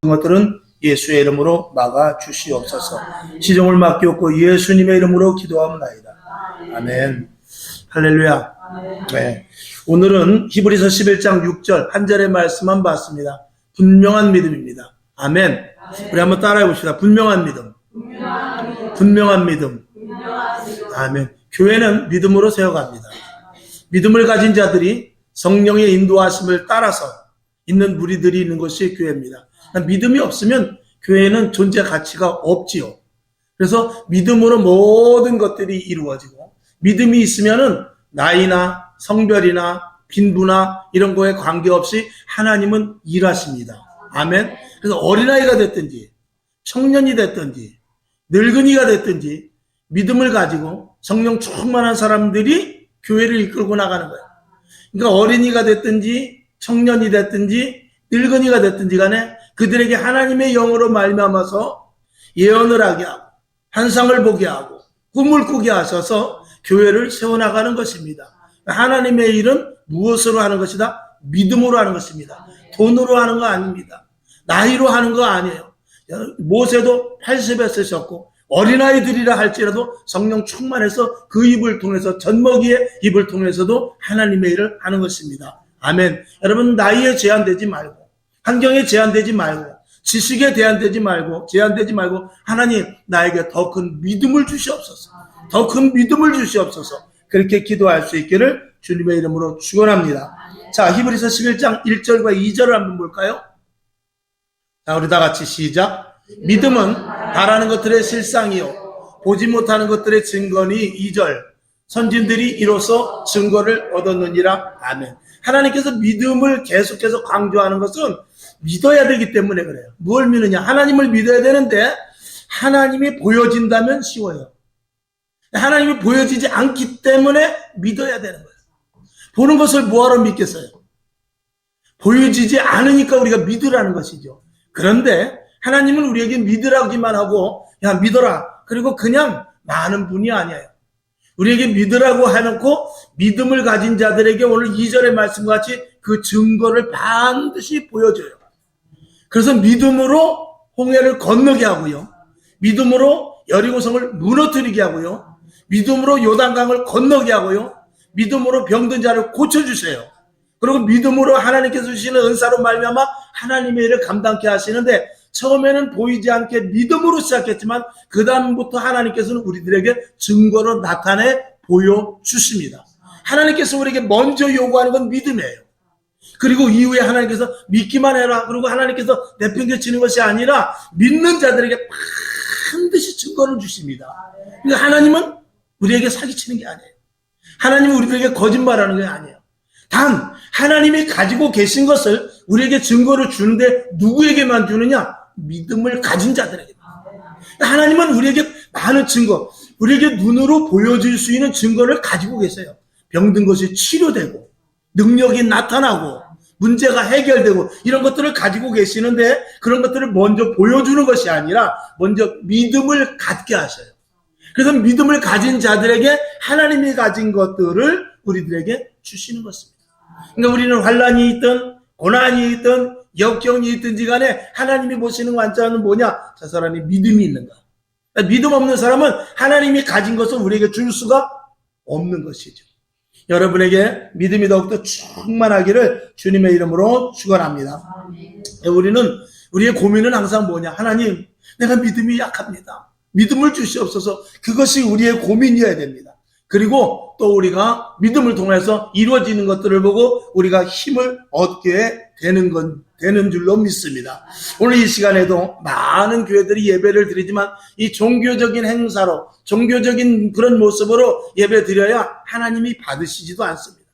것들은 예수의 이름으로 막아 주시옵소서. 시종을 맡기옵고 예수님의 이름으로 기도하옵나이다. 아멘. 할렐루야. 네. 오늘은 히브리서 11장 6절 한 절의 말씀만 봤습니다. 분명한 믿음입니다. 아멘. 우리 한번 따라해 봅시다. 분명한 믿음. 분명한 믿음. 아멘. 교회는 믿음으로 세워갑니다. 믿음을 가진 자들이 성령의 인도하심을 따라서 있는 무리들이 있는 것이 교회입니다. 믿음이 없으면 교회는 존재 가치가 없지요. 그래서 믿음으로 모든 것들이 이루어지고, 믿음이 있으면은 나이나 성별이나 빈부나 이런 거에 관계없이 하나님은 일하십니다. 아멘. 그래서 어린아이가 됐든지 청년이 됐든지 늙은이가 됐든지 믿음을 가지고 성령 충만한 사람들이 교회를 이끌고 나가는 거예요. 그러니까 어린이가 됐든지 청년이 됐든지 늙은이가 됐든지 간에 그들에게 하나님의 영으로 말미암아서 예언을 하게 하고 환상을 보게 하고 꿈을 꾸게 하셔서 교회를 세워나가는 것입니다. 하나님의 일은 무엇으로 하는 것이다? 믿음으로 하는 것입니다. 돈으로 하는 거 아닙니다. 나이로 하는 거 아니에요. 모세도 80에 쓰셨고 어린아이들이라 할지라도 성령 충만해서 그 입을 통해서, 젖먹이의 입을 통해서도 하나님의 일을 하는 것입니다. 아멘. 여러분, 나이에 제한되지 말고, 환경에 제한되지 말고, 지식에 제한되지 말고 하나님 나에게 더 큰 믿음을 주시옵소서. 더 큰 믿음을 주시옵소서. 그렇게 기도할 수 있기를 주님의 이름으로 축원합니다. 자, 히브리서 11장 1절과 2절을 한번 볼까요? 자, 우리 다 같이 시작. 믿음은 바라는 것들의 실상이요 보지 못하는 것들의 증거니. 2절. 선진들이 이로써 증거를 얻었느니라. 아멘. 하나님께서 믿음을 계속해서 강조하는 것은 믿어야 되기 때문에 그래요. 뭘 믿느냐? 하나님을 믿어야 되는데 하나님이 보여진다면 쉬워요. 하나님이 보여지지 않기 때문에 믿어야 되는 거예요. 보는 것을 뭐하러 믿겠어요? 보여지지 않으니까 우리가 믿으라는 것이죠. 그런데 하나님은 우리에게 믿으라기만 하고 야 믿어라 그리고 그냥 많은 분이 아니에요. 우리에게 믿으라고 해놓고 믿음을 가진 자들에게 오늘 2절의 말씀과 같이 그 증거를 반드시 보여줘요. 그래서 믿음으로 홍해를 건너게 하고요, 믿음으로 여리고성을 무너뜨리게 하고요, 믿음으로 요단강을 건너게 하고요, 믿음으로 병든 자를 고쳐주세요. 그리고 믿음으로 하나님께서 주시는 은사로 말미암아 하나님의 일을 감당케 하시는데, 처음에는 보이지 않게 믿음으로 시작했지만 그 다음부터 하나님께서는 우리들에게 증거로 나타내 보여주십니다. 하나님께서 우리에게 먼저 요구하는 건 믿음이에요. 그리고 이후에 하나님께서 믿기만 해라 그리고 하나님께서 내팽개치는 것이 아니라 믿는 자들에게 반드시 증거를 주십니다. 그러니까 하나님은 우리에게 사기치는 게 아니에요. 하나님은 우리들에게 거짓말하는 게 아니에요. 단 하나님이 가지고 계신 것을 우리에게 증거를 주는데 누구에게만 주느냐? 믿음을 가진 자들에게. 하나님은 우리에게 많은 증거, 우리에게 눈으로 보여질 수 있는 증거를 가지고 계세요. 병든 것이 치료되고 능력이 나타나고 문제가 해결되고 이런 것들을 가지고 계시는데, 그런 것들을 먼저 보여주는 것이 아니라 먼저 믿음을 갖게 하셔요. 그래서 믿음을 가진 자들에게 하나님이 가진 것들을 우리들에게 주시는 것입니다. 그러니까 우리는 환난이 있든 고난이 있든 역경이 있든지 간에 하나님이 보시는 관점은 뭐냐? 저 사람이 믿음이 있는가? 믿음 없는 사람은 하나님이 가진 것을 우리에게 줄 수가 없는 것이죠. 여러분에게 믿음이 더욱더 충만하기를 주님의 이름으로 축원합니다. 우리의 고민은 항상 뭐냐? 하나님, 내가 믿음이 약합니다. 믿음을 주시옵소서. 그것이 우리의 고민이어야 됩니다. 그리고 또 우리가 믿음을 통해서 이루어지는 것들을 보고 우리가 힘을 얻게 되는 줄로 믿습니다. 오늘 이 시간에도 많은 교회들이 예배를 드리지만 이 종교적인 행사로, 종교적인 그런 모습으로 예배 드려야 하나님이 받으시지도 않습니다.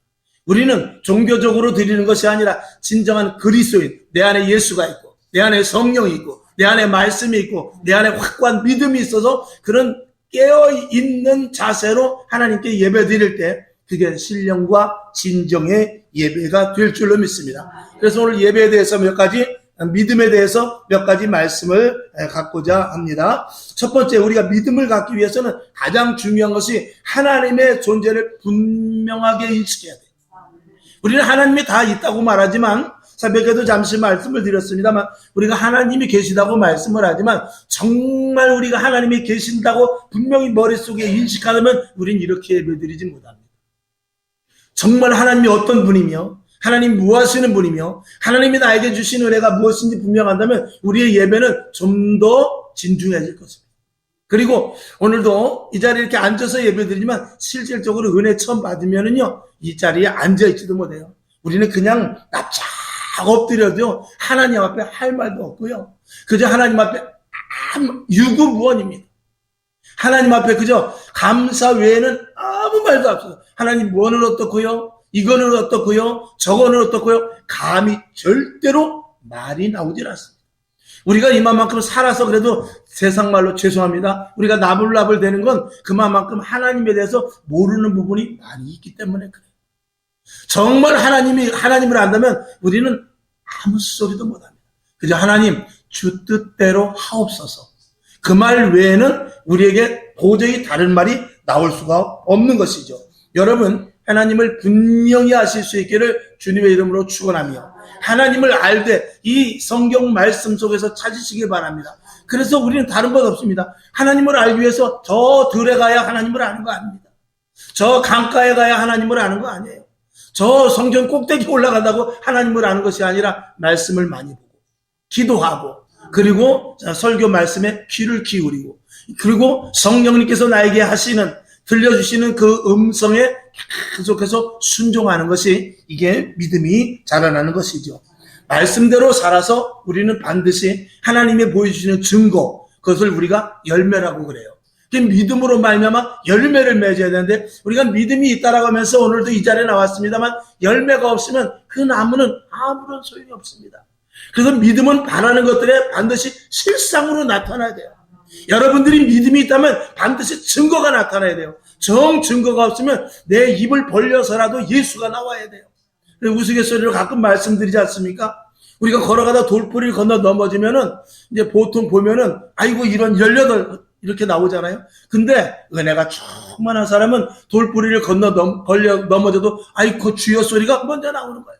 우리는 종교적으로 드리는 것이 아니라 진정한 그리스도인, 내 안에 예수가 있고 내 안에 성령이 있고 내 안에 말씀이 있고 내 안에 확고한 믿음이 있어서 그런 깨어있는 자세로 하나님께 예배 드릴 때 그게 신령과 진정의 예배가 될 줄로 믿습니다. 그래서 오늘 예배에 대해서 믿음에 대해서 몇 가지 말씀을 갖고자 합니다. 첫 번째, 우리가 믿음을 갖기 위해서는 가장 중요한 것이 하나님의 존재를 분명하게 인식해야 돼요. 우리는 하나님이 다 있다고 말하지만 새벽에도 잠시 말씀을 드렸습니다만 우리가 하나님이 계시다고 말씀을 하지만 정말 우리가 하나님이 계신다고 분명히 머릿속에 인식하려면 우린 이렇게 예배드리지 못합니다. 정말 하나님이 어떤 분이며 하나님 무엇하시는 분이며 하나님이 나에게 주신 은혜가 무엇인지 분명한다면 우리의 예배는 좀 더 진중해질 것입니다. 그리고 오늘도 이 자리에 이렇게 앉아서 예배드리지만 실질적으로 은혜 처음 받으면은요 이 자리에 앉아있지도 못해요. 우리는 그냥 납작 엎드려도 하나님 앞에 할 말도 없고요. 그저 하나님 앞에 유구무원입니다. 하나님 앞에 그저 감사 외에는 아무 말도 없어요. 하나님 뭐는 어떻고요? 이거는 어떻고요? 저거는 어떻고요? 감히 절대로 말이 나오질 않습니다. 우리가 이만큼 살아서 그래도 세상 말로 죄송합니다. 우리가 나불나불 되는 건 그만큼 하나님에 대해서 모르는 부분이 많이 있기 때문에 그래요. 정말 하나님을 안다면 우리는 아무 소리도 못합니다. 그저 하나님 주 뜻대로 하옵소서. 그 말 외에는 우리에게 도저히 다른 말이 나올 수가 없는 것이죠. 여러분 하나님을 분명히 아실 수 있기를 주님의 이름으로 축원하며 하나님을 알되 이 성경 말씀 속에서 찾으시기 바랍니다. 그래서 우리는 다른 것 없습니다. 하나님을 알기 위해서 저 들에 가야 하나님을 아는 거 아닙니다. 저 강가에 가야 하나님을 아는 거 아니에요. 저 성경 꼭대기 올라간다고 하나님을 아는 것이 아니라 말씀을 많이 보고 기도하고 그리고 설교 말씀에 귀를 기울이고 그리고 성령님께서 나에게 들려주시는 그 음성에 계속해서 순종하는 것이 이게 믿음이 자라나는 것이죠. 말씀대로 살아서 우리는 반드시 하나님이 보여주시는 증거 그것을 우리가 열매라고 그래요. 믿음으로 말미암아 열매를 맺어야 되는데 우리가 믿음이 있다라고 하면서 오늘도 이 자리에 나왔습니다만 열매가 없으면 그 나무는 아무런 소용이 없습니다. 그래서 믿음은 바라는 것들에 반드시 실상으로 나타나야 돼요. 여러분들이 믿음이 있다면 반드시 증거가 나타나야 돼요. 증거가 없으면 내 입을 벌려서라도 예수가 나와야 돼요. 우스갯소리로 가끔 말씀드리지 않습니까? 우리가 걸어가다 돌풀이를 건너 넘어지면은 이제 보통 보면은 아이고 이런 18 이렇게 나오잖아요. 근데 은혜가 충만한 사람은 돌뿌리를 건너 넘어져도 아이고 주여 소리가 먼저 나오는 거예요.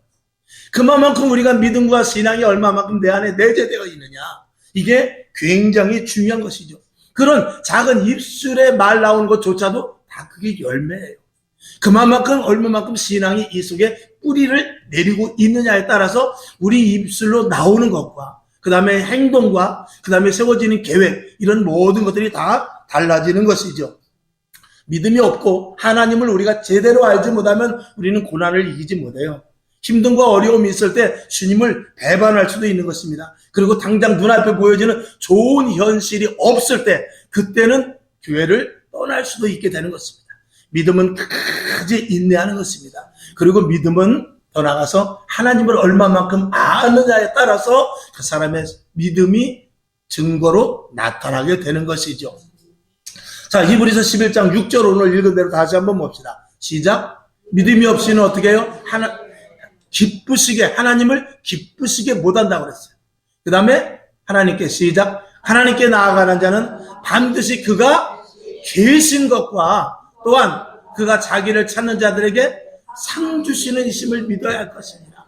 그만큼 우리가 믿음과 신앙이 얼마만큼 내 안에 내재되어 있느냐. 이게 굉장히 중요한 것이죠. 그런 작은 입술에 말 나오는 것조차도 다 그게 열매예요. 그만큼 얼마만큼 신앙이 이 속에 뿌리를 내리고 있느냐에 따라서 우리 입술로 나오는 것과 그 다음에 행동과 그 다음에 세워지는 계획 이런 모든 것들이 다 달라지는 것이죠. 믿음이 없고 하나님을 우리가 제대로 알지 못하면 우리는 고난을 이기지 못해요. 힘듦과 어려움이 있을 때 주님을 배반할 수도 있는 것입니다. 그리고 당장 눈앞에 보여지는 좋은 현실이 없을 때 그때는 교회를 떠날 수도 있게 되는 것입니다. 믿음은 끝까지 인내하는 것입니다. 그리고 믿음은 더 나가서 하나님을 얼마만큼 아느냐에 따라서 그 사람의 믿음이 증거로 나타나게 되는 것이죠. 자, 히브리서 11장 6절 오늘 읽은 대로 다시 한번 봅시다. 시작. 믿음이 없이는 어떻게 해요? 하나님을 기쁘시게 못한다고 그랬어요. 그 다음에 하나님께 시작. 하나님께 나아가는 자는 반드시 그가 계신 것과 또한 그가 자기를 찾는 자들에게 상 주시는 이심을 믿어야 할 것입니다.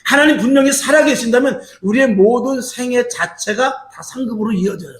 하나님 분명히 살아계신다면 우리의 모든 생애 자체가 다 상급으로 이어져요.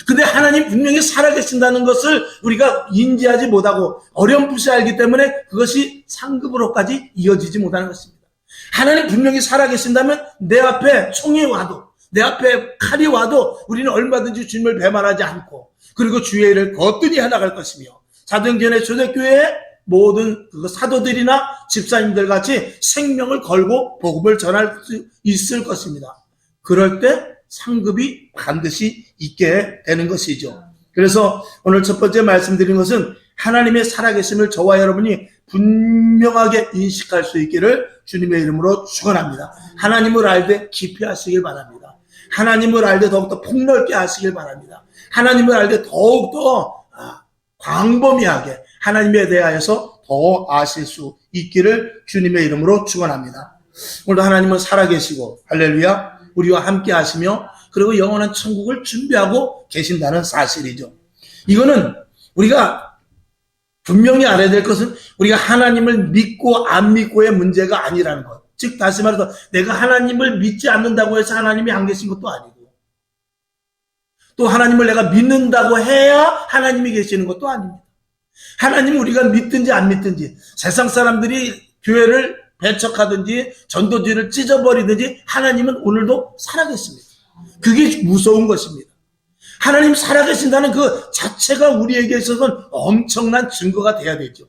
근데 하나님 분명히 살아계신다는 것을 우리가 인지하지 못하고 어렴풋이 알기 때문에 그것이 상급으로까지 이어지지 못하는 것입니다. 하나님 분명히 살아계신다면 내 앞에 총이 와도 내 앞에 칼이 와도 우리는 얼마든지 주님을 배반하지 않고 그리고 주의 일을 거뜬히 해나갈 것이며 사도행전의 초대교회에 모든 사도들이나 집사님들 같이 생명을 걸고 복음을 전할 수 있을 것입니다. 그럴 때 상급이 반드시 있게 되는 것이죠. 그래서 오늘 첫 번째 말씀드린 것은 하나님의 살아계심을 저와 여러분이 분명하게 인식할 수 있기를 주님의 이름으로 축원합니다. 하나님을 알되 깊이 하시길 바랍니다. 하나님을 알되 더욱더 폭넓게 하시길 바랍니다. 하나님을 알되 더욱더 광범위하게 하나님에 대하여서 더 아실 수 있기를 주님의 이름으로 축원합니다. 오늘도 하나님은 살아계시고 할렐루야 우리와 함께 하시며 그리고 영원한 천국을 준비하고 계신다는 사실이죠. 이거는 우리가 분명히 알아야 될 것은 우리가 하나님을 믿고 안 믿고의 문제가 아니라는 것. 즉 다시 말해서 내가 하나님을 믿지 않는다고 해서 하나님이 안 계신 것도 아니고, 또 하나님을 내가 믿는다고 해야 하나님이 계시는 것도 아닙니다. 하나님은 우리가 믿든지 안 믿든지, 세상 사람들이 교회를 배척하든지 전도지를 찢어버리든지 하나님은 오늘도 살아계십니다. 그게 무서운 것입니다. 하나님 살아계신다는 그 자체가 우리에게 있어서는 엄청난 증거가 돼야 되죠.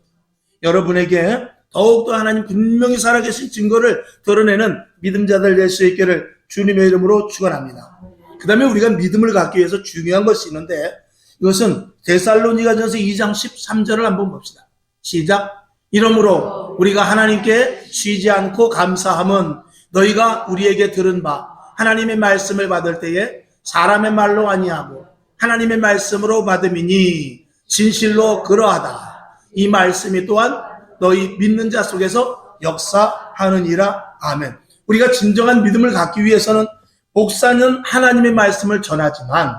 여러분에게 더욱더 하나님 분명히 살아계신 증거를 드러내는 믿음자들 될 수 있기를 주님의 이름으로 축원합니다. 그 다음에 우리가 믿음을 갖기 위해서 중요한 것이 있는데, 이것은 데살로니가전서 2장 13절을 한번 봅시다. 시작. 이러므로 우리가 하나님께 쉬지 않고 감사함은 너희가 우리에게 들은 바 하나님의 말씀을 받을 때에 사람의 말로 아니하고 하나님의 말씀으로 받음이니 진실로 그러하다. 이 말씀이 또한 너희 믿는 자 속에서 역사하느니라. 아멘. 우리가 진정한 믿음을 갖기 위해서는 목사는 하나님의 말씀을 전하지만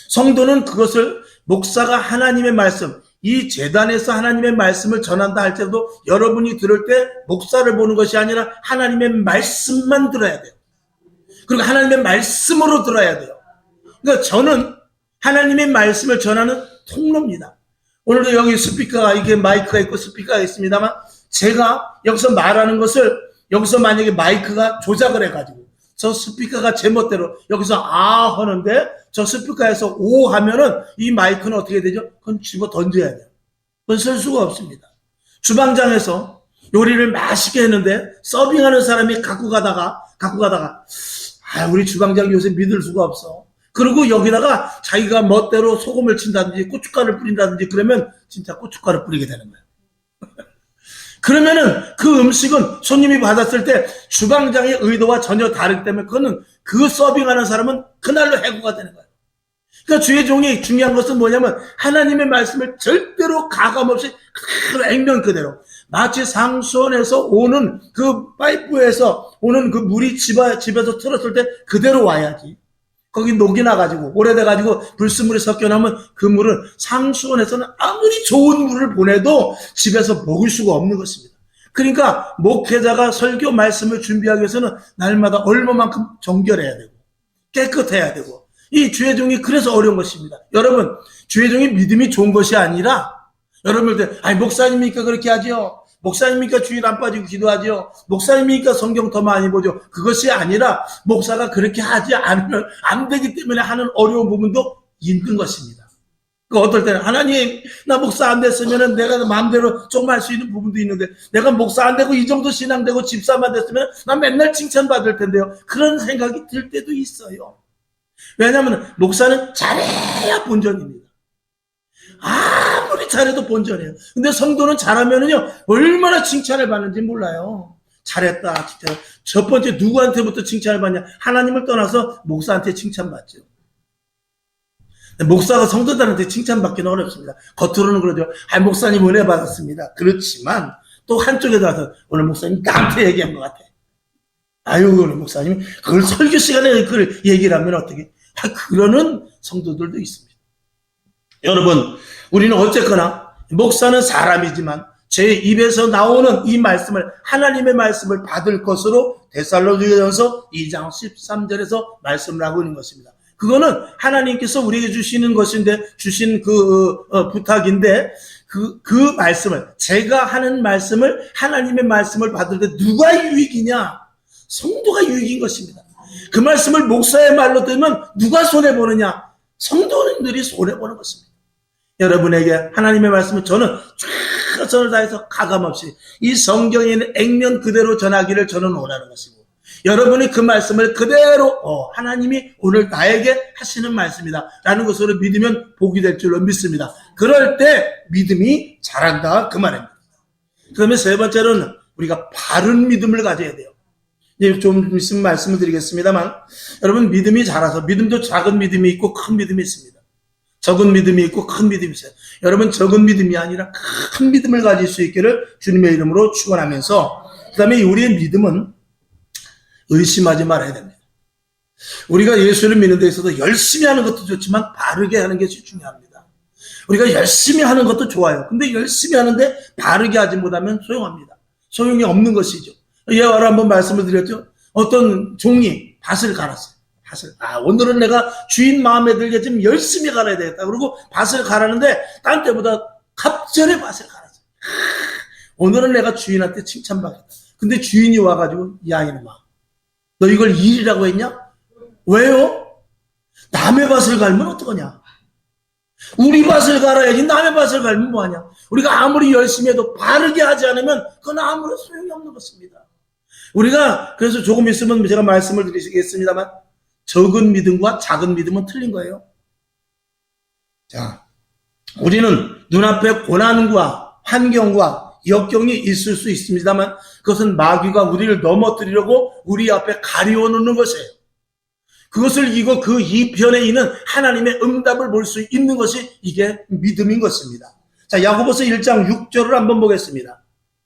성도는 그것을 목사가 하나님의 말씀, 이 제단에서 하나님의 말씀을 전한다 할 때도 여러분이 들을 때 목사를 보는 것이 아니라 하나님의 말씀만 들어야 돼요. 그리고 하나님의 말씀으로 들어야 돼요. 그러니까 저는 하나님의 말씀을 전하는 통로입니다. 오늘도 여기 스피커가, 이게 마이크가 있고 스피커가 있습니다만, 제가 여기서 말하는 것을 여기서 만약에 마이크가 조작을 해가지고 저 스피커가 제멋대로 여기서 아 하는데 저 스피커에서 오 하면은 이 마이크는 어떻게 되죠? 그건 집어 던져야 돼요. 그건 쓸 수가 없습니다. 주방장에서 요리를 맛있게 했는데 서빙하는 사람이 갖고 가다가 우리 주방장 요새 믿을 수가 없어. 그리고 여기다가 자기가 멋대로 소금을 친다든지 고춧가루를 뿌린다든지 그러면 진짜 고춧가루 뿌리게 되는 거예요. 그러면은 그 음식은 손님이 받았을 때 주방장의 의도와 전혀 다르기 때문에 그거는 그 서빙하는 사람은 그날로 해고가 되는 거예요. 그러니까 주의 종이 중요한 것은 뭐냐면 하나님의 말씀을 절대로 가감없이 액면 그대로, 마치 상수원에서 오는 그 파이프에서 오는 그 물이 집에서 틀었을 때 그대로 와야지. 거기 녹이 나가지고 오래돼가지고 불순물이 섞여나면 그 물은 상수원에서는 아무리 좋은 물을 보내도 집에서 먹을 수가 없는 것입니다. 그러니까 목회자가 설교 말씀을 준비하기 위해서는 날마다 얼마만큼 정결해야 되고 깨끗해야 되고, 이 주의 종이 그래서 어려운 것입니다. 여러분, 주의 종이 믿음이 좋은 것이 아니라, 여러분들 아니 목사님이니까 그렇게 하죠, 목사님이니까 주일 안 빠지고 기도하죠, 목사님이니까 성경 더 많이 보죠, 그것이 아니라 목사가 그렇게 하지 않으면 안 되기 때문에 하는 어려운 부분도 있는 것입니다. 그 어떨 때는 하나님, 나 목사 안 됐으면 내가 마음대로 좀 할 수 있는 부분도 있는데, 내가 목사 안 되고 이 정도 신앙되고 집사만 됐으면 난 맨날 칭찬받을 텐데요. 그런 생각이 들 때도 있어요. 왜냐하면 목사는 잘해야 본전입니다. 아무리 잘해도 본전이에요. 근데 성도는 잘하면은요 얼마나 칭찬을 받는지 몰라요. 잘했다, 진짜. 첫 번째 누구한테부터 칭찬을 받냐? 하나님을 떠나서 목사한테 칭찬받죠. 목사가 성도들한테 칭찬받기는 어렵습니다. 겉으로는 그러죠. 목사님 은혜 받았습니다. 그렇지만 또 한쪽에 가서 오늘 목사님 나한테 얘기한 것 같아. 오늘 목사님이 그걸 설교 시간에 그걸 얘기를 하면 어떻게? 그러는 성도들도 있습니다. 여러분, 우리는 어쨌거나 목사는 사람이지만 제 입에서 나오는 이 말씀을, 하나님의 말씀을 받을 것으로 데살로니가전서 2장 13절에서 말씀을 하고 있는 것입니다. 그거는 하나님께서 우리에게 주시는 것인데, 주신 부탁인데, 그 말씀을, 제가 하는 말씀을, 하나님의 말씀을 받을 때 누가 유익이냐? 성도가 유익인 것입니다. 그 말씀을 목사의 말로 들으면 누가 손해보느냐? 성도님들이 손해보는 것입니다. 여러분에게 하나님의 말씀을 저는 최선을 다해서 가감없이 이 성경에 있는 액면 그대로 전하기를 저는 원하는 것이고, 여러분이 그 말씀을 그대로 하나님이 오늘 나에게 하시는 말씀이다 라는 것으로 믿으면 복이 될 줄로 믿습니다. 그럴 때 믿음이 자란다, 그 말입니다. 그 다음에 세 번째로는 우리가 바른 믿음을 가져야 돼요. 이제 좀 있으면 말씀을 드리겠습니다만, 여러분, 믿음이 자라서, 믿음도 작은 믿음이 있고 큰 믿음이 있습니다. 적은 믿음이 있고 큰 믿음이 있어요. 여러분, 적은 믿음이 아니라 큰 믿음을 가질 수 있기를 주님의 이름으로 축원하면서, 그 다음에 우리의 믿음은 의심하지 말아야 됩니다. 우리가 예수를 믿는 데 있어서 열심히 하는 것도 좋지만 바르게 하는 것이 중요합니다. 우리가 열심히 하는 것도 좋아요. 근데 열심히 하는데 바르게 하지 못하면 소용합니다. 소용이 없는 것이죠. 예화로 한번 말씀을 드렸죠. 어떤 종이 밭을 갈았어요. 오늘은 내가 주인 마음에 들게 좀 열심히 갈아야 되겠다. 그리고 밭을 갈았는데 딴 때보다 갑절에 밭을 갈았어요. 오늘은 내가 주인한테 칭찬받겠다. 근데 주인이 와가지고, 야 이놈아, 너 이걸 일이라고 했냐? 왜요? 남의 밭을 갈면 어떡하냐? 우리 밭을 갈아야지 남의 밭을 갈면 뭐하냐? 우리가 아무리 열심히 해도 바르게 하지 않으면 그건 아무런 소용이 없는 것입니다. 우리가 그래서 조금 있으면 제가 말씀을 드리시겠습니다만 적은 믿음과 작은 믿음은 틀린 거예요. 자, 우리는 눈앞에 고난과 환경과 역경이 있을 수 있습니다만 그것은 마귀가 우리를 넘어뜨리려고 우리 앞에 가리워 놓는 것이에요. 그것을 이기고 그 이편에 있는 하나님의 응답을 볼 수 있는 것이 이게 믿음인 것입니다. 자, 야고보서 1장 6절을 한번 보겠습니다.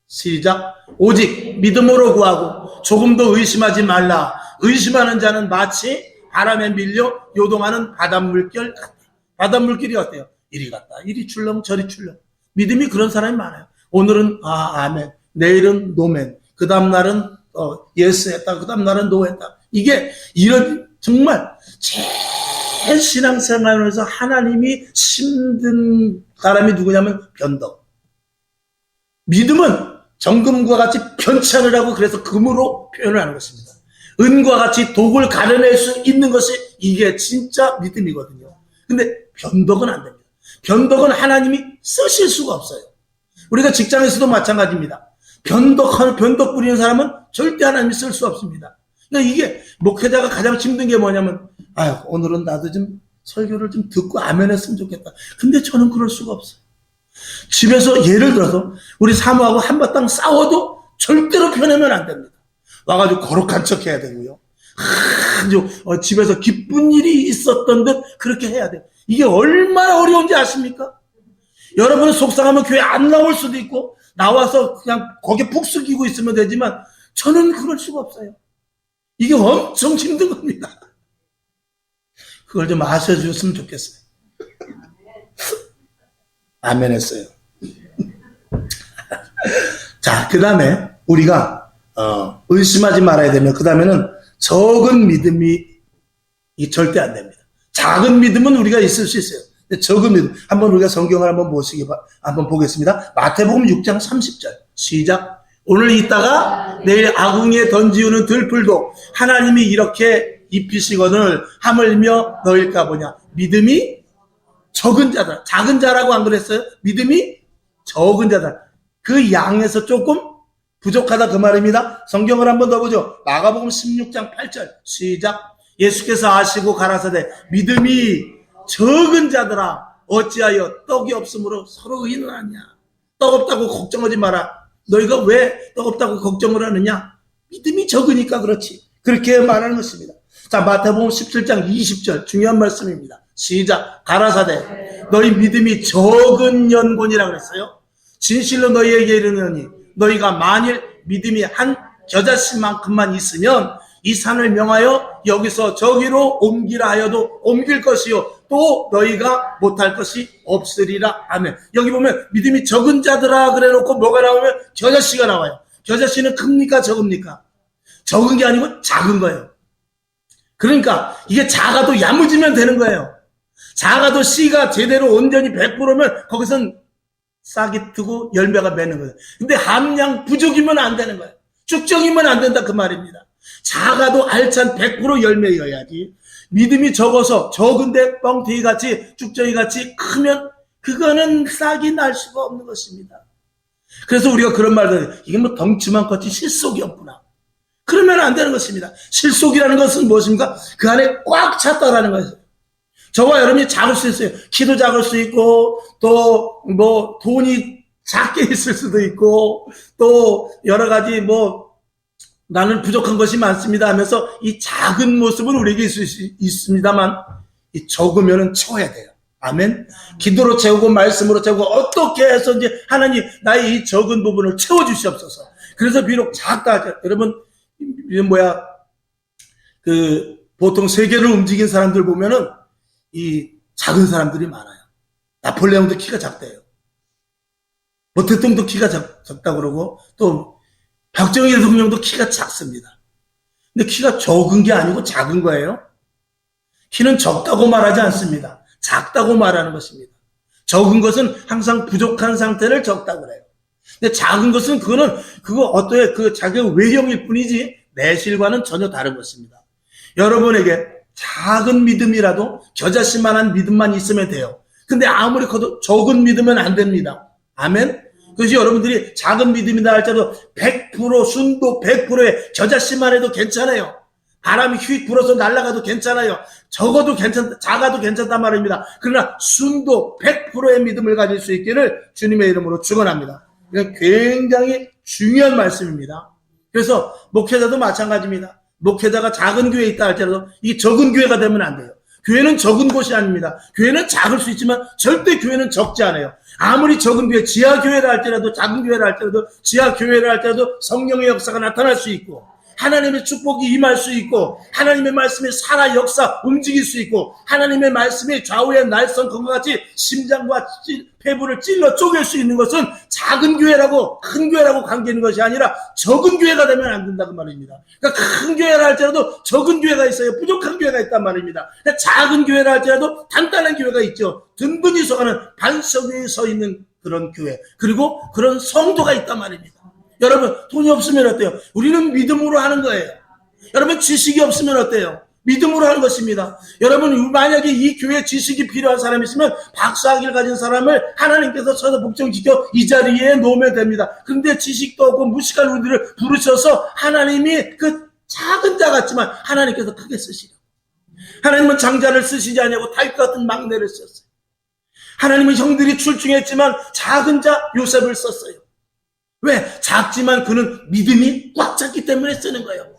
시작. 오직 믿음으로 구하고 조금도 의심하지 말라. 의심하는 자는 마치 바람에 밀려 요동하는 바닷물결 같다. 바닷물결이 어때요? 이리 갔다 이리 출렁 저리 출렁. 믿음이 그런 사람이 많아요. 오늘은 아멘, 내일은 노멘, 그 다음날은 예스 했다, 그 다음날은 노 했다. 이게 이런 정말 제 신앙생활에서 하나님이 힘든 사람이 누구냐면 변덕. 믿음은 정금과 같이 변치 않으라고 그래서 금으로 표현을 하는 것입니다. 은과 같이 독을 가려낼 수 있는 것이 이게 진짜 믿음이거든요. 근데 변덕은 안 됩니다. 변덕은 하나님이 쓰실 수가 없어요. 우리가 직장에서도 마찬가지입니다. 변덕 부리는 사람은 절대 하나님이 쓸 수 없습니다. 그러니까 이게 목회자가 가장 힘든 게 뭐냐면 오늘은 나도 좀 설교를 좀 듣고 아멘 했으면 좋겠다. 근데 저는 그럴 수가 없어요. 집에서 예를 들어서 우리 사모하고 한바탕 싸워도 절대로 편하면 안 됩니다. 와가지고 거룩한 척 해야 되고요. 집에서 기쁜 일이 있었던 듯 그렇게 해야 돼요. 이게 얼마나 어려운지 아십니까? 여러분은 속상하면 교회 안 나올 수도 있고 나와서 그냥 거기에 푹 숙이고 있으면 되지만 저는 그럴 수가 없어요. 이게 엄청 힘든 겁니다. 그걸 좀 아셔주셨으면 좋겠어요. 아멘 했어요. 자, 그 다음에 우리가 의심하지 말아야 되면 그 다음에는 적은 믿음이 절대 안 됩니다. 작은 믿음은 우리가 있을 수 있어요. 적은 믿음. 한번 우리가 성경을 한번 보겠습니다. 마태복음 6장 30절. 시작. 오늘 있다가 내일 아궁이에 던지우는 들풀도 하나님이 이렇게 입히시거늘 하물며 너일까 보냐. 믿음이 적은 자다. 작은 자라고 안 그랬어요? 믿음이 적은 자다. 그 양에서 조금 부족하다 그 말입니다. 성경을 한번 더 보죠. 마가복음 16장 8절. 시작. 예수께서 아시고 가라사대 믿음이 적은 자들아 어찌하여 떡이 없으므로 서로 의논하냐. 떡 없다고 걱정하지 마라. 너희가 왜 떡 없다고 걱정을 하느냐. 믿음이 적으니까 그렇지. 그렇게 말하는 것입니다. 자, 마태복음 17장 20절 중요한 말씀입니다. 시작. 가라사대 너희 믿음이 적은 연곤이라 그랬어요. 진실로 너희에게 이르노니 너희가 만일 믿음이 한 겨자씨만큼만 있으면 이 산을 명하여 여기서 저기로 옮기라 하여도 옮길 것이요 또 너희가 못할 것이 없으리라. 아멘. 여기 보면 믿음이 적은 자들아 그래 놓고 뭐가 나오면 겨자씨가 나와요. 겨자씨는 큽니까 적습니까? 적은 게 아니고 작은 거예요. 그러니까 이게 작아도 야무지면 되는 거예요. 작아도 씨가 제대로 온전히 100%면 거기선 싹이 트고 열매가 맺는 거예요. 근데 함량 부족이면 안 되는 거예요. 쭉정이면 안 된다 그 말입니다. 작아도 알찬 100% 열매여야지. 믿음이 적어서 적은데 뻥튀기같이 쭉정이같이 크면 그거는 싹이 날 수가 없는 것입니다. 그래서 우리가 그런 말을 해요. 이게 뭐 덩치만 컸지 실속이 없구나. 그러면 안 되는 것입니다. 실속이라는 것은 무엇입니까? 그 안에 꽉 찼다라는 거예요. 저와 여러분이 작을 수 있어요. 키도 작을 수 있고 또 뭐 돈이 작게 있을 수도 있고 또 여러 가지 뭐 나는 부족한 것이 많습니다 하면서 이 작은 모습은 우리에게 있을 수 있습니다만 이 적으면은 채워야 돼요. 아멘. 기도로 채우고 말씀으로 채우고 어떻게 해서 이제 하나님 나의 이 적은 부분을 채워주시옵소서. 그래서 비록 작다 하죠. 여러분 보통 세계를 움직인 사람들 보면은 이 작은 사람들이 많아요. 나폴레옹도 키가 작대요. 모태통도 키가 작다고 그러고 또 박정희 대통령도 키가 작습니다. 근데 키가 적은 게 아니고 작은 거예요. 키는 적다고 말하지 않습니다. 작다고 말하는 것입니다. 적은 것은 항상 부족한 상태를 적다고 그래요. 근데 작은 것은 그거 어떠해? 그 자기의 외형일 뿐이지 내실과는 전혀 다른 것입니다. 여러분에게 작은 믿음이라도 겨자씨만한 믿음만 있으면 돼요. 근데 아무리 커도 적은 믿으면 안 됩니다. 아멘? 그것이 여러분들이 작은 믿음이다 할지라도 100% 순도 100%의 겨자씨만 해도 괜찮아요. 바람이 휙 불어서 날아가도 괜찮아요. 적어도 괜찮다, 작아도 괜찮단 말입니다. 그러나 순도 100%의 믿음을 가질 수 있기를 주님의 이름으로 축원합니다. 이건 굉장히 중요한 말씀입니다. 그래서 목회자도 마찬가지입니다. 목회자가 작은 교회에 있다 할지라도 이게 적은 교회가 되면 안 돼요. 교회는 적은 곳이 아닙니다. 교회는 작을 수 있지만 절대 교회는 적지 않아요. 아무리 적은 교회, 지하교회라 할지라도, 작은 교회라 할지라도, 지하교회라 할지라도 성령의 역사가 나타날 수 있고 하나님의 축복이 임할 수 있고 하나님의 말씀이 살아 역사 움직일 수 있고 하나님의 말씀이 좌우의 날성건과 같이 심장과 폐부를 찔러 쪼갤 수 있는 것은 작은 교회라고 큰 교회라고 관계있는 것이 아니라 적은 교회가 되면 안 된다고 말입니다. 그러니까 큰 교회라 할지라도 적은 교회가 있어요. 부족한 교회가 있단 말입니다. 그러니까 작은 교회라 할지라도 단단한 교회가 있죠. 든든히 서가는 반석 위에 서 있는 그런 교회 그리고 그런 성도가 있단 말입니다. 여러분 돈이 없으면 어때요? 우리는 믿음으로 하는 거예요. 여러분 지식이 없으면 어때요? 믿음으로 하는 것입니다. 여러분 만약에 이 교회에 지식이 필요한 사람이 있으면 박사학위를 가진 사람을 하나님께서 쳐서 복종시켜 이 자리에 놓으면 됩니다. 그런데 지식도 없고 무식한 우리들을 부르셔서 하나님이 그 작은 자 같지만 하나님께서 크게 쓰시려. 하나님은 장자를 쓰시지 않냐고 다윗 같은 막내를 썼어요. 하나님은 형들이 출중했지만 작은 자 요셉을 썼어요. 왜? 작지만 그는 믿음이 꽉 찼기 때문에 쓰는 거예요.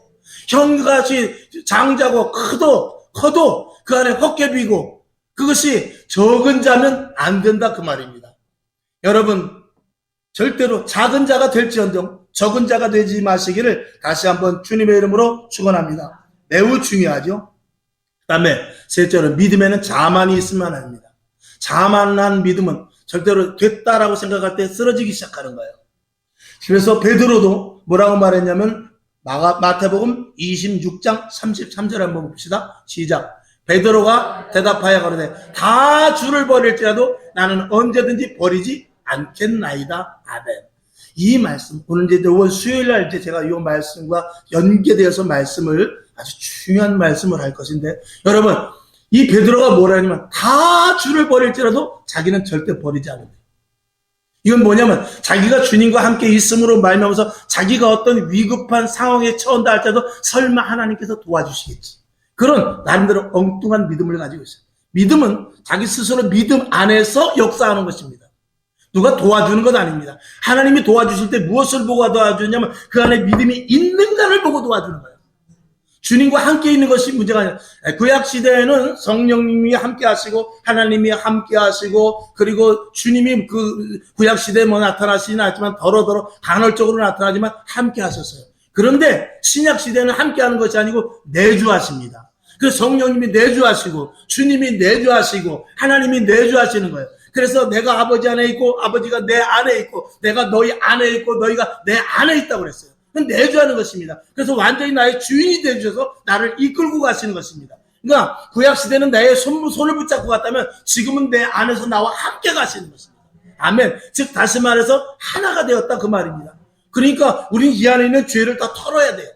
형같이 장자고 커도 그 안에 헛개비고 그것이 적은 자면 안 된다 그 말입니다. 여러분 절대로 작은 자가 될지언정 적은 자가 되지 마시기를 다시 한번 주님의 이름으로 축원합니다. 매우 중요하죠. 그 다음에 셋째로 믿음에는 자만이 있으면 합니다. 자만한 믿음은 절대로 됐다라고 생각할 때 쓰러지기 시작하는 거예요. 그래서 베드로도 뭐라고 말했냐면 마태복음 26장 33절 한번 봅시다. 시작. 베드로가 대답하여 가로되 다 주를 버릴지라도 나는 언제든지 버리지 않겠나이다. 아멘. 이 말씀 오늘 이제 수요일날 이제 제가 이 말씀과 연계되어서 말씀을 아주 중요한 말씀을 할 것인데 여러분 이 베드로가 뭐라냐면 다 주를 버릴지라도 자기는 절대 버리지 않는다. 이건 뭐냐면 자기가 주님과 함께 있음으로 말미암아서 자기가 어떤 위급한 상황에 처한다 할지라도 설마 하나님께서 도와주시겠지. 그런 나름대로 엉뚱한 믿음을 가지고 있어요. 믿음은 자기 스스로 믿음 안에서 역사하는 것입니다. 누가 도와주는 것 아닙니다. 하나님이 도와주실 때 무엇을 보고 도와주냐면 그 안에 믿음이 있는가를 보고 도와주는 거예요. 주님과 함께 있는 것이 문제가 아니라 구약시대에는 성령님이 함께 하시고 하나님이 함께 하시고 그리고 주님이 그 구약시대에 나타나시진 않지만 더러더러 간헐적으로 나타나지만 함께 하셨어요. 그런데 신약시대는 함께 하는 것이 아니고 내주하십니다. 그래서 성령님이 내주하시고 주님이 내주하시고 하나님이 내주하시는 거예요. 그래서 내가 아버지 안에 있고 아버지가 내 안에 있고 내가 너희 안에 있고 너희가 내 안에 있다고 그랬어요. 내주하는 것입니다. 그래서 완전히 나의 주인이 되주셔서 나를 이끌고 가시는 것입니다. 그러니까 구약시대는 나의 손을 붙잡고 갔다면 지금은 내 안에서 나와 함께 가시는 것입니다. 아멘. 즉 다시 말해서 하나가 되었다 그 말입니다. 그러니까 우리는 이 안에 있는 죄를 다 털어야 돼요.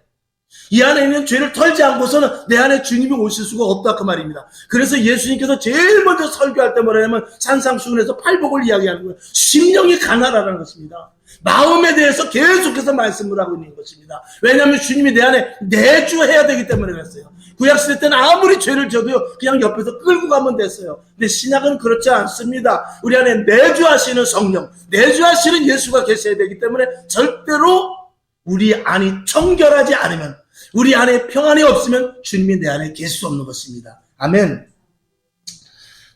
이 안에 있는 죄를 털지 않고서는 내 안에 주님이 오실 수가 없다 그 말입니다. 그래서 예수님께서 제일 먼저 설교할 때 뭐라냐면 산상수훈에서 팔복을 이야기하는 거예요. 심령이 가난하라는 것입니다. 마음에 대해서 계속해서 말씀을 하고 있는 것입니다. 왜냐하면 주님이 내 안에 내주해야 되기 때문에 그랬어요. 구약시대 때는 아무리 죄를 져도요 그냥 옆에서 끌고 가면 됐어요. 근데 신약은 그렇지 않습니다. 우리 안에 내주하시는 성령, 내주하시는 예수가 계셔야 되기 때문에 절대로 우리 안이 청결하지 않으면 우리 안에 평안이 없으면 주님이 내 안에 계실 수 없는 것입니다. 아멘.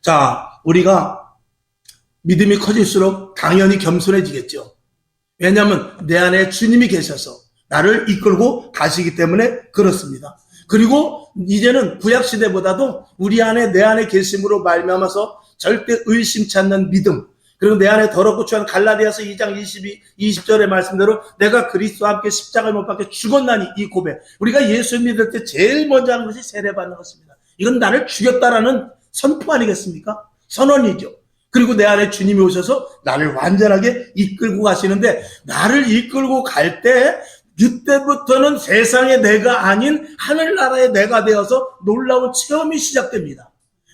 자, 우리가 믿음이 커질수록 당연히 겸손해지겠죠. 왜냐하면 내 안에 주님이 계셔서 나를 이끌고 가시기 때문에 그렇습니다. 그리고 이제는 구약시대보다도 우리 안에 내 안에 계심으로 말미암아서 절대 의심치 않는 믿음 그리고 내 안에 더럽고 추한 갈라디아서 2장 20절의 말씀대로 내가 그리스도와 함께 십자가에 못 박혀 죽었나니, 이 고백. 우리가 예수 믿을 때 제일 먼저 하는 것이 세례받는 것입니다. 이건 나를 죽였다라는 선포 아니겠습니까? 선언이죠. 그리고 내 안에 주님이 오셔서 나를 완전하게 이끌고 가시는데, 나를 이끌고 갈 때 이때부터는 세상의 내가 아닌 하늘나라의 내가 되어서 놀라운 체험이 시작됩니다.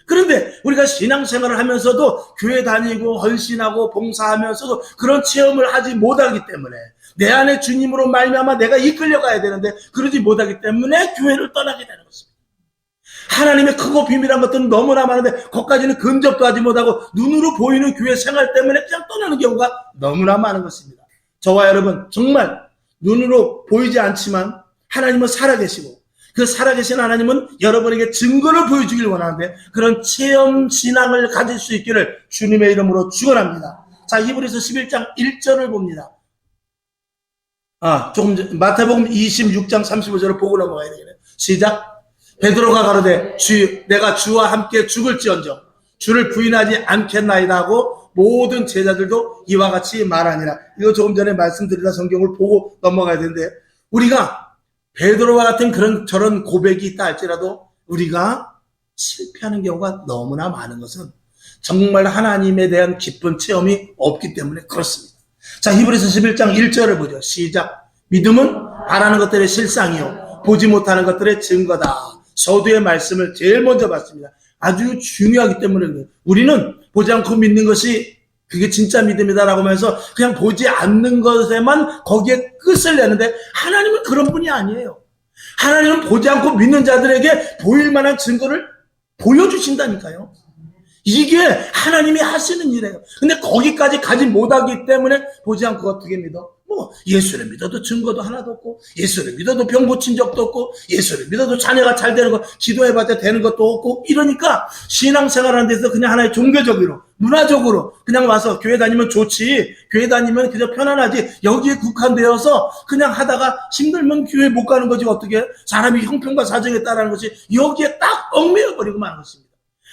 그런데 우리가 신앙생활을 하면서도 교회 다니고 헌신하고 봉사하면서도 그런 체험을 하지 못하기 때문에, 내 안에 주님으로 말미암아 내가 이끌려가야 되는데 그러지 못하기 때문에 교회를 떠나게 되는 것입니다. 하나님의 크고 비밀한 것들은 너무나 많은데 거기까지는 근접도 하지 못하고 눈으로 보이는 교회 생활 때문에 그냥 떠나는 경우가 너무나 많은 것입니다. 저와 여러분, 정말 눈으로 보이지 않지만 하나님은 살아계시고, 그 살아계신 하나님은 여러분에게 증거를 보여주길 원하는데, 그런 체험 신앙을 가질 수 있기를 주님의 이름으로 축원합니다. 자, 히브리서 11장 1절을 봅니다. 마태복음 26장 35절을 보고 넘어가야 되겠네요. 시작. 베드로가 가로되 내가 주와 함께 죽을지언정 주를 부인하지 않겠나이다 하고 모든 제자들도 이와 같이 말하니라. 이거 조금 전에 말씀드리다 성경을 보고 넘어가야 되는데, 우리가 베드로와 같은 저런 고백이 있다 할지라도 우리가 실패하는 경우가 너무나 많은 것은 정말 하나님에 대한 기쁜 체험이 없기 때문에 그렇습니다. 자, 히브리서 11장 1절을 보죠. 시작. 믿음은 바라는 것들의 실상이요 보지 못하는 것들의 증거다. 서두의 말씀을 제일 먼저 봤습니다. 아주 중요하기 때문에 그래요. 우리는 보지 않고 믿는 것이 그게 진짜 믿음이다라고 하면서 그냥 보지 않는 것에만 거기에 끝을 내는데, 하나님은 그런 분이 아니에요. 하나님은 보지 않고 믿는 자들에게 보일 만한 증거를 보여주신다니까요. 이게 하나님이 하시는 일이에요. 근데 거기까지 가지 못하기 때문에 보지 않고 어떻게 믿어? 예수를 믿어도 증거도 하나도 없고, 예수를 믿어도 병 고친 적도 없고, 예수를 믿어도 자녀가 잘 되는 거, 기도해봤자 되는 것도 없고, 이러니까 신앙생활하는 데서 그냥 하나의 종교적으로, 문화적으로 그냥 와서 교회 다니면 좋지, 교회 다니면 그냥 편안하지, 여기에 국한되어서 그냥 하다가 힘들면 교회 못 가는 거지. 어떻게 사람이 형편과 사정에 따라하는 것이 여기에 딱 얽매여버리고 마는 것입니다.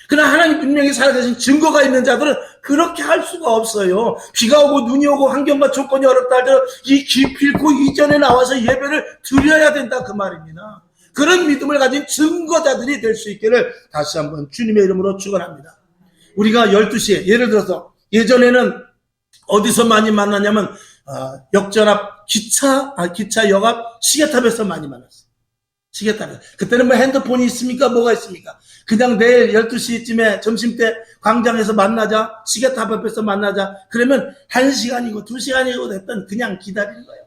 그러나 하나님 분명히 살아계신 증거가 있는 자들은 그렇게 할 수가 없어요. 비가 오고 눈이 오고 환경과 조건이 어렵다 할때도 이 기필코 이전에 나와서 예배를 드려야 된다, 그 말입니다. 그런 믿음을 가진 증거자들이 될 수 있기를 다시 한번 주님의 이름으로 축원합니다. 우리가 12시에 예를 들어서, 예전에는 어디서 많이 만나냐면 역전 앞 기차역 앞 시계탑에서 많이 만났어요. 시계탑에. 그때는 핸드폰이 있습니까? 뭐가 있습니까? 그냥 내일 12시쯤에 점심때 광장에서 만나자, 시계탑 앞에서 만나자. 그러면 1시간이고 2시간이고 됐던 그냥 기다리는 거예요.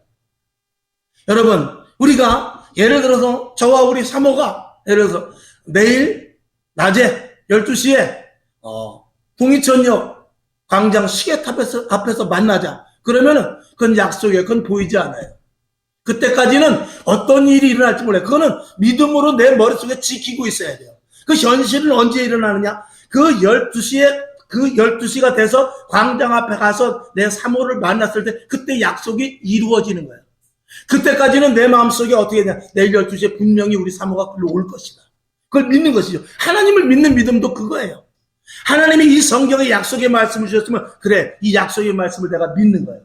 여러분, 우리가 예를 들어서 저와 우리 사모가 예를 들어서 내일 낮에 12시에 동이천역 광장 시계탑 앞에서 만나자. 그러면은 그건 약속이에요. 그건 보이지 않아요. 그때까지는 어떤 일이 일어날지 몰라요. 그거는 믿음으로 내 머릿속에 지키고 있어야 돼요. 그 현실은 언제 일어나느냐? 그 12시가 돼서 광장 앞에 가서 내 사모를 만났을 때 그때 약속이 이루어지는 거예요. 그때까지는 내 마음속에 어떻게 되냐? 내일 12시에 분명히 우리 사모가 글로 올 것이다. 그걸 믿는 것이죠. 하나님을 믿는 믿음도 그거예요. 하나님이 이 성경의 약속의 말씀을 주셨으면, 그래, 이 약속의 말씀을 내가 믿는 거예요.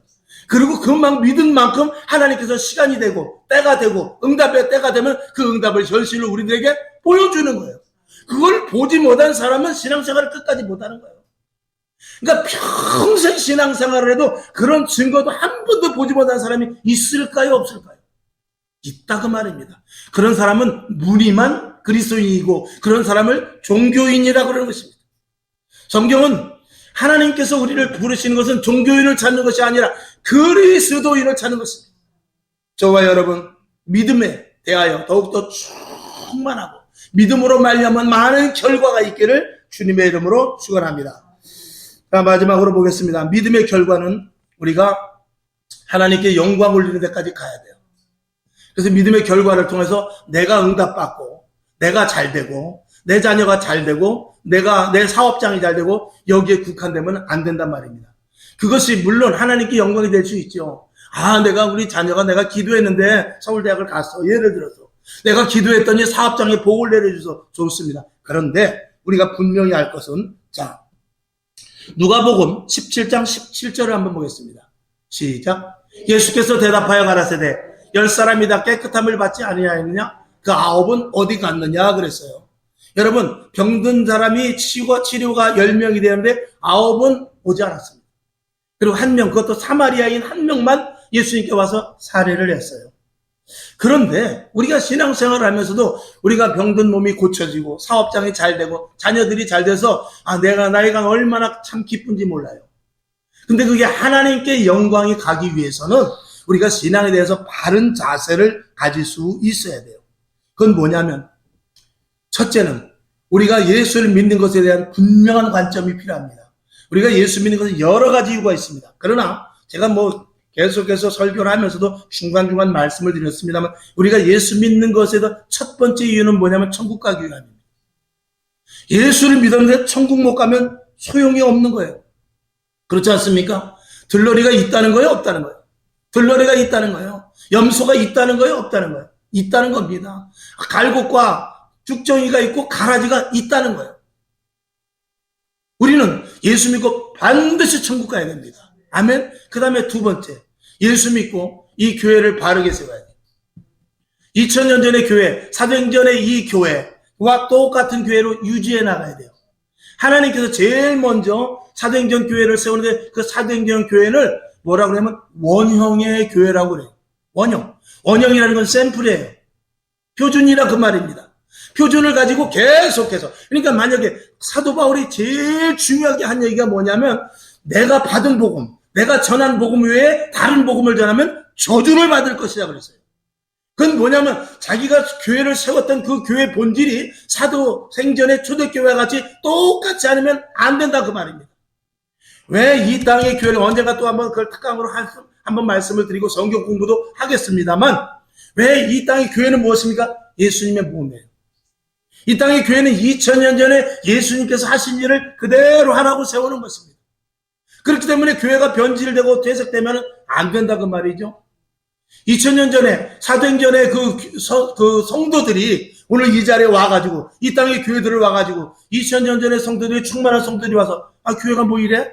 그리고 그만 믿은 만큼 하나님께서 시간이 되고 때가 되고 응답의 때가 되면 그 응답을 현실로 우리들에게 보여주는 거예요. 그걸 보지 못한 사람은 신앙생활을 끝까지 못하는 거예요. 그러니까 평생 신앙생활을 해도 그런 증거도 한 번도 보지 못한 사람이 있을까요, 없을까요? 있다, 그 말입니다. 그런 사람은 무리만 그리스도인이고 그런 사람을 종교인이라고 그러는 것입니다. 성경은 하나님께서 우리를 부르시는 것은 종교인을 찾는 것이 아니라 그리스도인을 찾는 것입니다. 저와 여러분, 믿음에 대하여 더욱더 충만하고 믿음으로 말미암아 많은 결과가 있기를 주님의 이름으로 축원합니다. 자, 마지막으로 보겠습니다. 믿음의 결과는 우리가 하나님께 영광 올리는 데까지 가야 돼요. 그래서 믿음의 결과를 통해서 내가 응답받고 내가 잘 되고 내 자녀가 잘 되고 내 사업장이 잘 되고 여기에 국한되면 안 된단 말입니다. 그것이 물론 하나님께 영광이 될 수 있죠. 우리 자녀가 내가 기도했는데 서울대학을 갔어. 예를 들어서 내가 기도했더니 사업장에 복을 내려줘서 좋습니다. 그런데 우리가 분명히 알 것은, 자, 누가복음 17장 17절을 한번 보겠습니다. 시작. 예수께서 대답하여 가라사대 10사람이 다 깨끗함을 받지 아니하였느냐? 그 9은 어디 갔느냐? 그랬어요. 여러분, 병든 사람이 치료가 10명이 되는데 9은 오지 않았습니다. 그리고 한 명, 그것도 사마리아인 한 명만 예수님께 와서 사례를 했어요. 그런데 우리가 신앙생활을 하면서도 우리가 병든 몸이 고쳐지고 사업장이 잘 되고 자녀들이 잘 돼서 내가 나이가 얼마나 참 기쁜지 몰라요. 근데 그게 하나님께 영광이 가기 위해서는 우리가 신앙에 대해서 바른 자세를 가질 수 있어야 돼요. 그건 뭐냐면 첫째는 우리가 예수를 믿는 것에 대한 분명한 관점이 필요합니다. 우리가 예수 믿는 것은 여러 가지 이유가 있습니다. 그러나 제가 계속해서 설교를 하면서도 중간중간 말씀을 드렸습니다만 우리가 예수 믿는 것에서 첫 번째 이유는 뭐냐면 천국 가기 위함입니다. 예수를 믿었는데 천국 못 가면 소용이 없는 거예요. 그렇지 않습니까? 들러리가 있다는 거예요? 없다는 거예요? 들러리가 있다는 거예요? 염소가 있다는 거예요? 없다는 거예요? 있다는 겁니다. 갈굼과 죽정이가 있고 가라지가 있다는 거예요. 우리는 예수 믿고 반드시 천국 가야 됩니다. 아멘. 그 다음에 두 번째, 예수 믿고 이 교회를 바르게 세워야 돼요. 2000년 전의 교회, 사도행전의 이 교회와 똑같은 교회로 유지해 나가야 돼요. 하나님께서 제일 먼저 사도행전 교회를 세우는데 그 사도행전 교회를 뭐라고 그러면 원형의 교회라고 그래요. 원형이라는 건 샘플이에요. 표준이라 그 말입니다. 표준을 가지고 계속해서, 그러니까 만약에 사도 바울이 제일 중요하게 한 얘기가 뭐냐면 내가 받은 복음, 내가 전한 복음 외에 다른 복음을 전하면 저주를 받을 것이다 그랬어요. 그건 뭐냐면 자기가 교회를 세웠던 그 교회 본질이 사도행전의 초대교회와 같이 똑같지 않으면 안 된다 그 말입니다. 왜 이 땅의 교회를 언젠가 또 한번 그걸 특강으로 한번 말씀을 드리고 성경 공부도 하겠습니다만 왜 이 땅의 교회는 무엇입니까? 예수님의 몸이에요. 이 땅의 교회는 2000년 전에 예수님께서 하신 일을 그대로 하라고 세우는 것입니다. 그렇기 때문에 교회가 변질되고 퇴색되면 안 된다 그 말이죠. 2000년 전에 사도행전의 그 성도들이 오늘 이 자리에 와가지고 이 땅의 교회들을 와가지고 2000년 전에 성도들이 충만한 성도들이 와서 교회가 뭐 이래?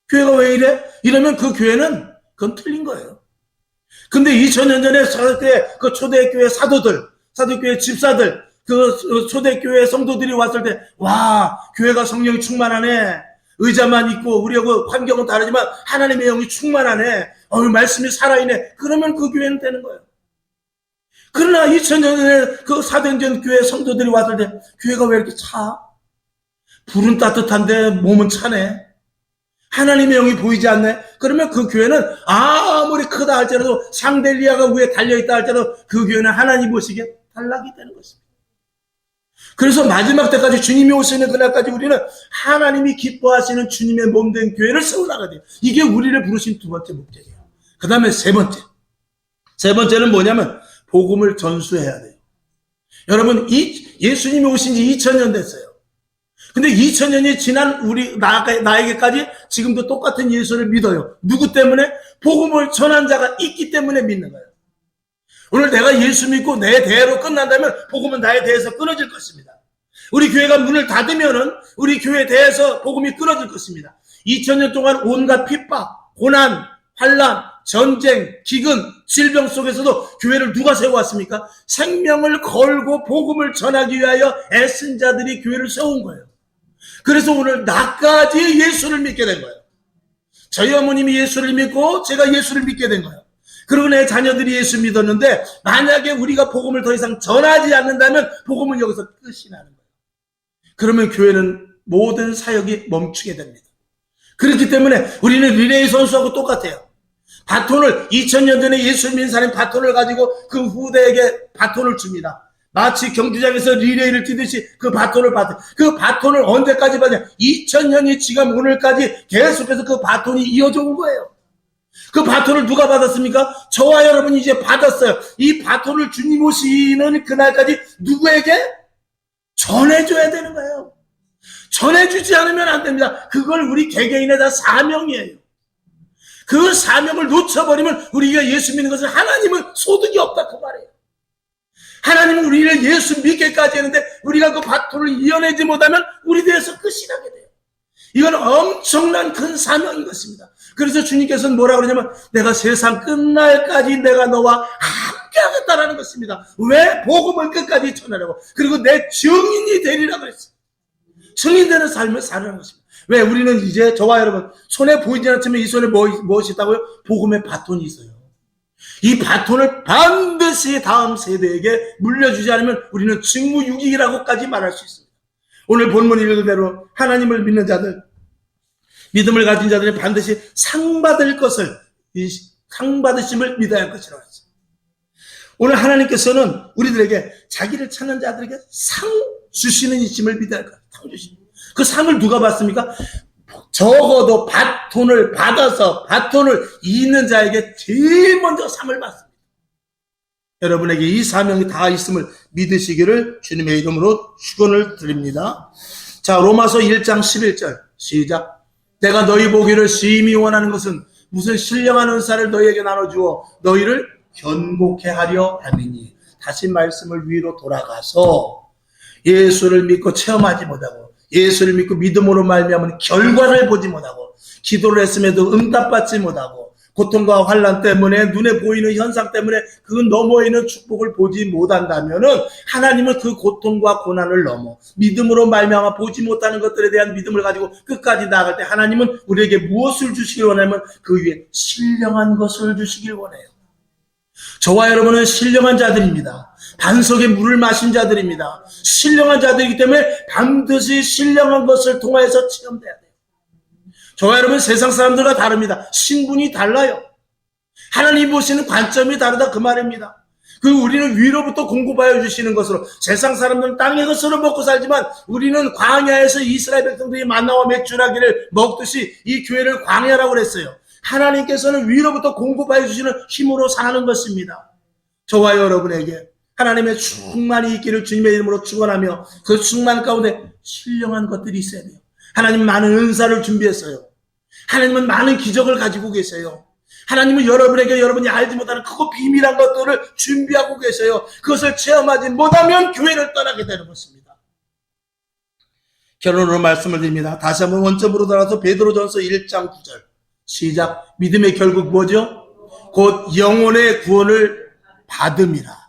교회가 왜 이래? 이러면 그 교회는 그건 틀린 거예요. 근데 2000년 전에 그 초대교회 사도들, 사도교회 집사들, 그 초대교회 성도들이 왔을 때 와, 교회가 성령이 충만하네. 의자만 있고 우리하고 환경은 다르지만 하나님의 영이 충만하네. 말씀이 살아있네. 그러면 그 교회는 되는 거예요. 그러나 2000년 전에 그 사도행전 교회 성도들이 왔을 때 교회가 왜 이렇게 차? 불은 따뜻한데 몸은 차네. 하나님의 영이 보이지 않네. 그러면 그 교회는 아무리 크다 할지라도 샹델리아가 위에 달려있다 할지라도 그 교회는 하나님 보시기에 탈락이 되는 것입니다. 그래서 마지막 때까지 주님이 오시는 그날까지 우리는 하나님이 기뻐하시는 주님의 몸된 교회를 세워나가야 돼요. 이게 우리를 부르신 두 번째 목적이에요. 그 다음에 세 번째는 뭐냐면 복음을 전수해야 돼요. 여러분 예수님이 오신 지 2000년 됐어요. 근데 2000년이 지난 나에게까지 지금도 똑같은 예수를 믿어요. 누구 때문에? 복음을 전한 자가 있기 때문에 믿는 거예요. 오늘 내가 예수 믿고 내 대회로 끝난다면 복음은 나에 대해서 끊어질 것입니다. 우리 교회가 문을 닫으면은 우리 교회 대해서 복음이 끊어질 것입니다. 2000년 동안 온갖 핍박, 고난, 환난, 전쟁, 기근, 질병 속에서도 교회를 누가 세워왔습니까? 생명을 걸고 복음을 전하기 위하여 애쓴 자들이 교회를 세운 거예요. 그래서 오늘 나까지 예수를 믿게 된 거예요. 저희 어머님이 예수를 믿고 제가 예수를 믿게 된 거예요. 그리고 내 자녀들이 예수 믿었는데 만약에 우리가 복음을 더 이상 전하지 않는다면 복음은 여기서 끝이 나는 거예요. 그러면 교회는 모든 사역이 멈추게 됩니다. 그렇기 때문에 우리는 리레이 선수하고 똑같아요. 바톤을 2000년 전에 예수 믿는 사람이 바톤을 가지고 그 후대에게 바톤을 줍니다. 마치 경주장에서 리레이를 뛰듯이 그 바톤을 받아. 그 바톤을 언제까지 받냐? 2000년이 지금 오늘까지 계속해서 그 바톤이 이어져 온 거예요. 그 바톤을 누가 받았습니까? 저와 여러분이 이제 받았어요. 이 바톤을 주님 오시는 그날까지 누구에게? 전해줘야 되는 거예요. 전해주지 않으면 안 됩니다. 그걸 우리 개개인의 다 사명이에요. 그 사명을 놓쳐버리면 우리가 예수 믿는 것은 하나님은 소득이 없다 그 말이에요. 하나님은 우리를 예수 믿게까지 했는데 우리가 그 바톤을 이어내지 못하면 우리 대해서 끝이 나게 돼요. 이건 엄청난 큰 사명인 것입니다. 그래서 주님께서는 뭐라고 그러냐면 내가 세상 끝날까지 내가 너와 함께 하겠다라는 것입니다. 왜? 복음을 끝까지 전하려고. 그리고 내 증인이 되리라 그랬어요. 증인되는 삶을 살라는 것입니다. 왜? 우리는 이제 저와 여러분 손에 보이지 않지만 이 손에 무엇이 있다고요? 복음의 바톤이 있어요. 이 바톤을 반드시 다음 세대에게 물려주지 않으면 우리는 직무유기라고까지 말할 수 있습니다. 오늘 본문 읽은 대로 하나님을 믿는 자들, 믿음을 가진 자들은 반드시 상 받을 것을, 이 상 받으심을 믿어야 할 것이라고 했어요. 오늘 하나님께서는 우리들에게 자기를 찾는 자들에게 상 주시는 이심을 믿어야 할 거예요. 상 주시는. 그 상을 누가 받습니까? 적어도 바톤을 받아서 바톤을 잇는 자에게 제일 먼저 상을 받습니다. 여러분에게 이 사명이 다 있음을 믿으시기를 주님의 이름으로 축원을 드립니다. 자, 로마서 1장 11절 시작. 내가 너희 보기를 심히 원하는 것은 무슨 신령한 은사를 너희에게 나눠주어 너희를 견고케 하려 함이니. 다시 말씀을 위로 돌아가서 예수를 믿고 체험하지 못하고 예수를 믿고 믿음으로 말미암은 결과를 보지 못하고 기도를 했음에도 응답받지 못하고 고통과 환난 때문에 눈에 보이는 현상 때문에 그 너머에 있는 축복을 보지 못한다면은 하나님은 그 고통과 고난을 넘어 믿음으로 말미암아 보지 못하는 것들에 대한 믿음을 가지고 끝까지 나아갈 때 하나님은 우리에게 무엇을 주시길 원하면 그 위에 신령한 것을 주시길 원해요. 저와 여러분은 신령한 자들입니다. 반석의 물을 마신 자들입니다. 신령한 자들이기 때문에 반드시 신령한 것을 통하여서 체험돼야 돼요. 저와 여러분 세상 사람들과 다릅니다. 신분이 달라요. 하나님 보시는 관점이 다르다 그 말입니다. 그리고 우리는 위로부터 공급하여 주시는 것으로 세상 사람들은 땅의 것으로 먹고 살지만 우리는 광야에서 이스라엘 백성들이 만나와 맥주라기를 먹듯이 이 교회를 광야라고 그랬어요. 하나님께서는 위로부터 공급하여 주시는 힘으로 사는 것입니다. 저와 여러분에게 하나님의 충만이 있기를 주님의 이름으로 축원하며 그 충만 가운데 신령한 것들이 있어야 돼요. 하나님 많은 은사를 준비했어요. 하나님은 많은 기적을 가지고 계세요. 하나님은 여러분에게 여러분이 알지 못하는 크고 비밀한 것들을 준비하고 계세요. 그것을 체험하지 못하면 교회를 떠나게 되는 것입니다. 결론으로 말씀을 드립니다. 다시 한번 원점으로 돌아가서 베드로전서 1장 9절 시작. 믿음의 결국 뭐죠? 곧 영혼의 구원을 받음이라.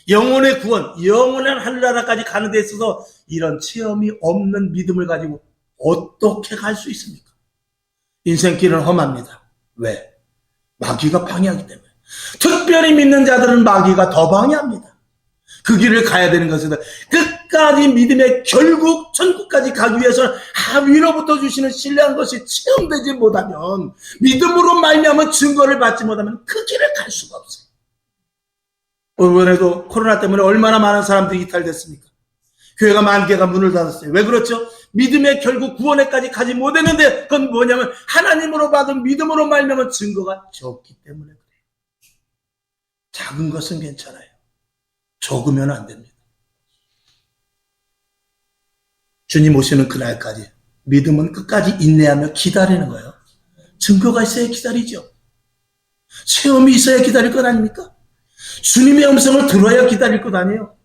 영혼의 구원, 영원한 하늘나라까지 가는 데 있어서 이런 체험이 없는 믿음을 가지고 어떻게 갈 수 있습니까? 인생길은 험합니다. 왜? 마귀가 방해하기 때문에. 특별히 믿는 자들은 마귀가 더 방해합니다. 그 길을 가야 되는 것이다. 끝까지 믿음의 결국 천국까지 가기 위해서는 위로부터 주시는 신뢰한 것이 체험되지 못하면 믿음으로 말미암은 증거를 받지 못하면 그 길을 갈 수가 없어요. 이번에도 코로나 때문에 얼마나 많은 사람들이 이탈됐습니까? 교회가 10,000개가 문을 닫았어요. 왜 그렇죠? 믿음의 결국 구원에까지 가지 못했는데 그건 뭐냐면 하나님으로 받은 믿음으로 말미암은 증거가 적기 때문에 그래요. 작은 것은 괜찮아요. 적으면 안 됩니다. 주님 오시는 그날까지 믿음은 끝까지 인내하며 기다리는 거예요. 증거가 있어야 기다리죠. 체험이 있어야 기다릴 것 아닙니까? 주님의 음성을 들어야 기다릴 것 아니에요.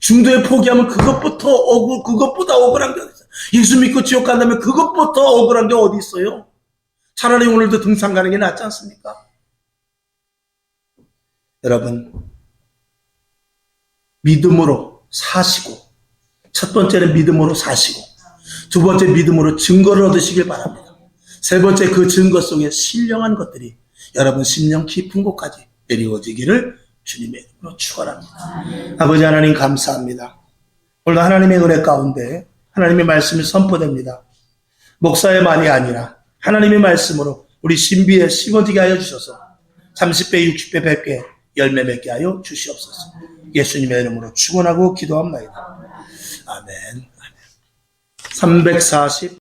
중도에 포기하면 그것보다 억울한 게 어디 있어요? 예수 믿고 지옥 간다면 그것부터 억울한 게 어디 있어요? 차라리 오늘도 등산 가는 게 낫지 않습니까? 여러분, 믿음으로 사시고, 첫 번째는 믿음으로 사시고, 두 번째 믿음으로 증거를 얻으시길 바랍니다. 세 번째 그 증거 속에 신령한 것들이 여러분 심령 깊은 곳까지 내려오지기를 주님의 이름으로 축원합니다. 아버지 하나님 감사합니다. 오늘 하나님의 은혜 가운데 하나님의 말씀이 선포됩니다. 목사의만이 아니라 하나님의 말씀으로 우리 신비에 심어지게 하여 주셔서 30배, 60배, 100배 열매 맺게 하여 주시옵소서. 예수님의 이름으로 축원하고 기도합니다. 아멘. 340